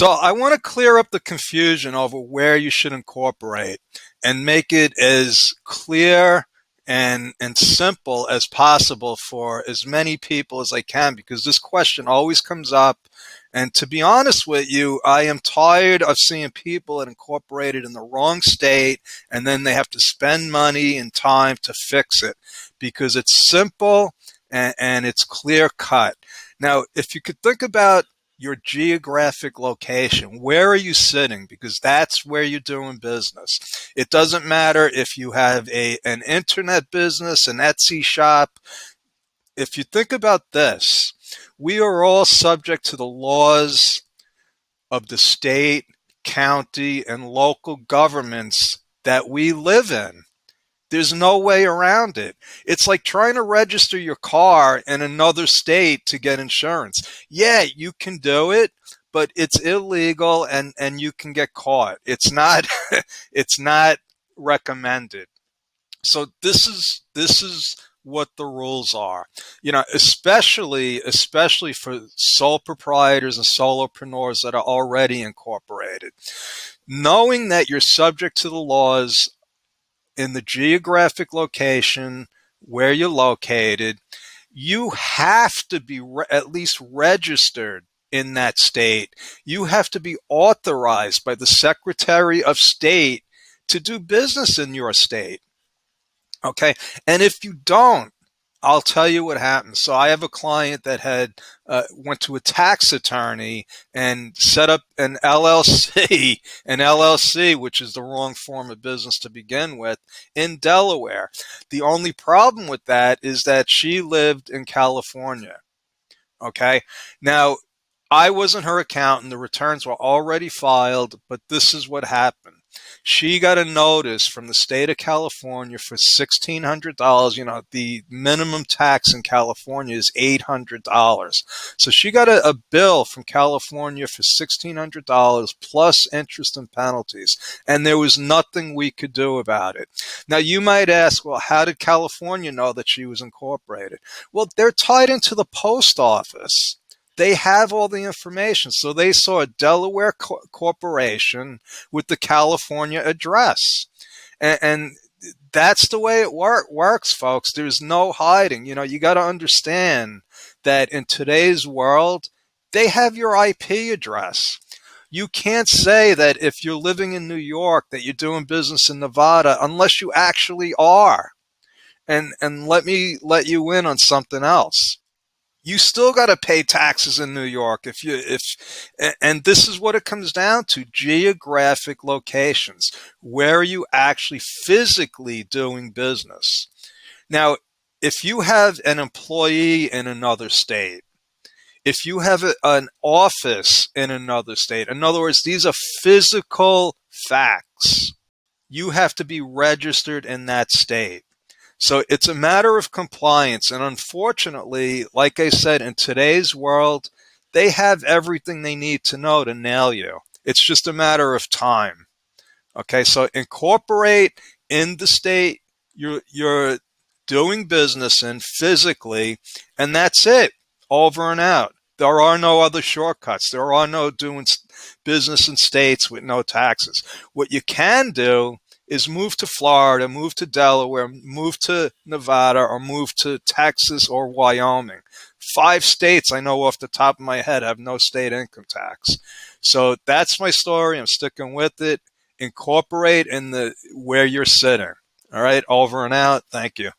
So I want to clear up the confusion over where you should incorporate and make it as clear and simple as possible for as many people as I can, because this question always comes up. And to be honest with you, I am tired of seeing people that incorporated in the wrong state and then they have to spend money and time to fix it, because it's simple and it's clear cut. Now, if you could think about your geographic location. Where are you sitting? Because that's where you're doing business. It doesn't matter if you have an internet business, an Etsy shop. If you think about this, we are all subject to the laws of the state, county, and local governments that we live in. There's no way around it. It's like trying to register your car in another state to get insurance. Yeah, you can do it, but it's illegal and you can get caught. It's not it's not recommended. So this is what the rules are. Especially for sole proprietors and solopreneurs that are already incorporated. Knowing that you're subject to the laws in the geographic location where you're located, you have to be at least registered in that state. You have to be authorized by the Secretary of State to do business in your state. Okay. And if you don't, I'll tell you what happens. So I have a client that had went to a tax attorney and set up an LLC, which is the wrong form of business to begin with, in Delaware. The only problem with that is that she lived in California. Okay. Now, I wasn't her accountant. The returns were already filed, but this is what happened. She got a notice from the state of California for $1,600. The minimum tax in California is $800. So she got a bill from California for $1,600 plus interest and penalties. And there was nothing we could do about it. Now, you might ask, well, how did California know that she was incorporated? Well, they're tied into the post office. They have all the information. So they saw a Delaware corporation with the California address. And that's the way it works, folks. There's no hiding. You got to understand that in today's world, they have your IP address. You can't say that if you're living in New York that you're doing business in Nevada unless you actually are. And let me let you in on something else. You still got to pay taxes in New York and this is what it comes down to: geographic locations. Where are you actually physically doing business? Now, if you have an employee in another state, if you have an office in another state, in other words, these are physical facts. You have to be registered in that state. So it's a matter of compliance. And unfortunately, like I said, in today's world, they have everything they need to know to nail you. It's just a matter of time. Okay, so incorporate in the state you're doing business in physically, and that's it. Over and out. There are no other shortcuts. There are no doing business in states with no taxes. What you can do is move to Florida, move to Delaware, move to Nevada, or move to Texas or Wyoming. 5 states I know off the top of my head have no state income tax. So that's my story. I'm sticking with it. Incorporate in where you're sitting. All right, over and out. Thank you.